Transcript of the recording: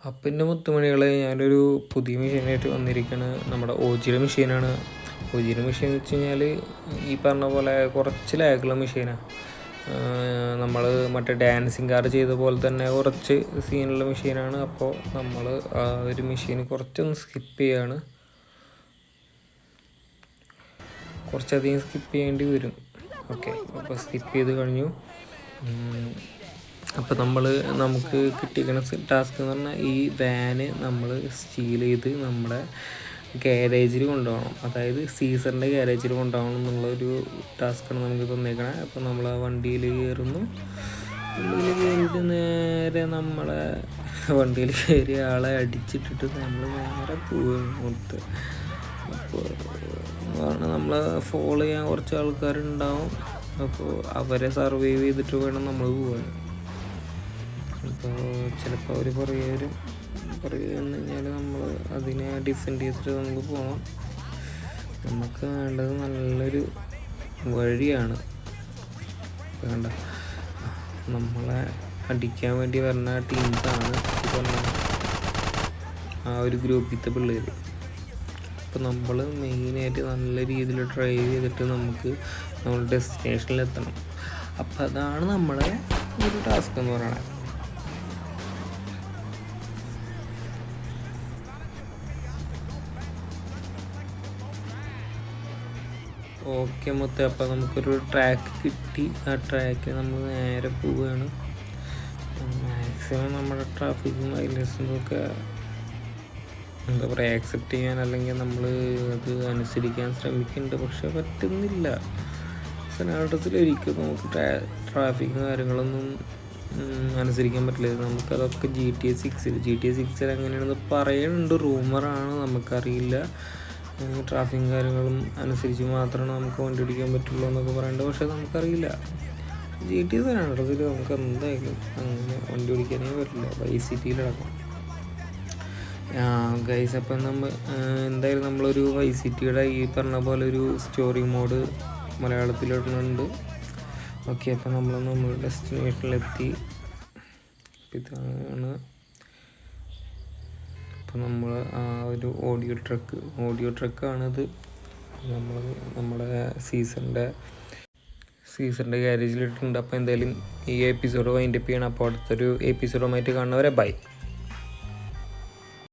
അപ്പം എൻ്റെ മുത്തുമണികളെ ഞാനൊരു പുതിയ മെഷീനായിട്ട് വന്നിരിക്കുകയാണ്. നമ്മുടെ ഓജിയുടെ മെഷീനാണ്. ഓജിയുടെ മെഷീൻ എന്ന് വെച്ച് കഴിഞ്ഞാൽ ഈ പറഞ്ഞ പോലെ കുറച്ച് ലാഗുള്ള മെഷീനാണ്. നമ്മൾ മറ്റേ ഡാൻസിങ് കാർ ചെയ്ത പോലെ തന്നെ കുറച്ച് സീനുള്ള മെഷീനാണ്. അപ്പോൾ നമ്മൾ ആ ഒരു മെഷീൻ കുറച്ചൊന്ന് സ്കിപ്പ് ചെയ്യാണ്, കുറച്ചധികം സ്കിപ്പ് ചെയ്യേണ്ടി വരും. ഓക്കെ, അപ്പോൾ സ്കിപ്പ് ചെയ്ത് കഴിഞ്ഞു. അപ്പോൾ നമുക്ക് കിട്ടിയിരിക്കുന്ന ടാസ്ക് എന്ന് പറഞ്ഞാൽ ഈ വാന് നമ്മൾ സ്റ്റീൽ ചെയ്ത് നമ്മുടെ ഗാരേജിൽ കൊണ്ടുപോകണം. അതായത് സീസറിൻ്റെ ഗാരേജിൽ കൊണ്ടുപോകണം എന്നുള്ളൊരു ടാസ്ക്കാണ് നമുക്ക് തന്നേക്കണേ. അപ്പോൾ നമ്മൾ ആ വണ്ടിയിൽ കയറുന്നു. വണ്ടിയിൽ കയറിയിട്ട് നേരെ നമ്മളെ വണ്ടിയിൽ കയറിയ ആളെ അടിച്ചിട്ടിട്ട് നമ്മൾ നേരെ പോവുകയാണ്. അപ്പോൾ നമ്മളെ ഫോളോ ചെയ്യാൻ കുറച്ച് ആൾക്കാരുണ്ടാവും. അപ്പോൾ അവരെ സർവൈവ് ചെയ്തിട്ട് വേണം നമ്മൾ പോകാൻ. അപ്പോൾ ചിലപ്പോൾ അവർ പറയുമെന്ന് കഴിഞ്ഞാൽ നമ്മൾ അതിനെ ഡിഫെൻഡ് ചെയ്തിട്ട് നമുക്ക് പോകണം. നമുക്ക് വേണ്ടത് നല്ലൊരു വഴിയാണ്. വേണ്ട, നമ്മളെ അടിക്കാൻ വേണ്ടി വരുന്ന ടീംസാണ് പറഞ്ഞ ആ ഒരു ഗ്രൂപ്പിലത്തെ പിള്ളേർ. അപ്പോൾ നമ്മൾ മെയിനായിട്ട് നല്ല രീതിയിൽ ഡ്രൈവ് ചെയ്തിട്ട് നമുക്ക് നമ്മുടെ ഡെസ്റ്റിനേഷനിലെത്തണം. അപ്പോൾ അതാണ് നമ്മുടെ ഒരു ടാസ്ക് എന്ന് പറയുന്നത്. ഓക്കെ മൊത്തം, അപ്പോൾ നമുക്കൊരു ട്രാക്ക് കിട്ടി. ആ ട്രാക്ക് നമ്മൾ നേരെ പോവുകയാണ്. മാക്സിമം നമ്മുടെ ട്രാഫിക്കും വയലേഷനും ഒക്കെ എന്താ പറയുക ആക്സെപ്റ്റ് ചെയ്യാൻ, അല്ലെങ്കിൽ നമ്മൾ അത് അനുസരിക്കാൻ ശ്രമിക്കുന്നുണ്ട്. പക്ഷെ പറ്റുന്നില്ല. സെനാൾട്ടസിൽ ഒരിക്കലും നമുക്ക് ട്രാഫിക്കും കാര്യങ്ങളൊന്നും അനുസരിക്കാൻ പറ്റില്ല. നമുക്കതൊക്കെ GTA 6 എങ്ങനെയാണെന്ന് പറയുന്നുണ്ട്, റൂമറാണ്, നമുക്കറിയില്ല. ട്രാഫിക്കും കാര്യങ്ങളും അനുസരിച്ച് മാത്രമാണ് നമുക്ക് വണ്ടി ഓടിക്കാൻ പറ്റുള്ളൂ എന്നൊക്കെ പറയുന്നുണ്ട്. പക്ഷെ നമുക്കറിയില്ല. GTA സെനാൾട്ടസിൽ നമുക്ക് എന്തായാലും അങ്ങനെ വണ്ടി ഓടിക്കാനേ പറ്റില്ല, Vice Cityയിലടക്കം. ഗൈസ്, അപ്പം എന്തായാലും നമ്മളൊരു Vice Cityയുടെ ഈ പറഞ്ഞ പോലെ ഒരു സ്റ്റോറി മോഡ് മലയാളത്തിലിടുന്നുണ്ട്. ഓക്കെ, അപ്പം നമ്മൾ ഡെസ്റ്റിനേഷനിലെത്തി. ഇതാണ് അപ്പം നമ്മൾ ആ ഒരു ഓഡിയോ ട്രക്കാണിത്. നമ്മുടെ സീസറിൻ്റെ ഗാരേജിലിട്ടുണ്ട്. അപ്പോൾ എന്തായാലും ഈ എപ്പിസോഡ് വൈൻഡപ്പ് ചെയ്യണം. അപ്പോൾ അടുത്തൊരു എപ്പിസോഡുമായിട്ട് കാണുന്നവരെ ബൈ.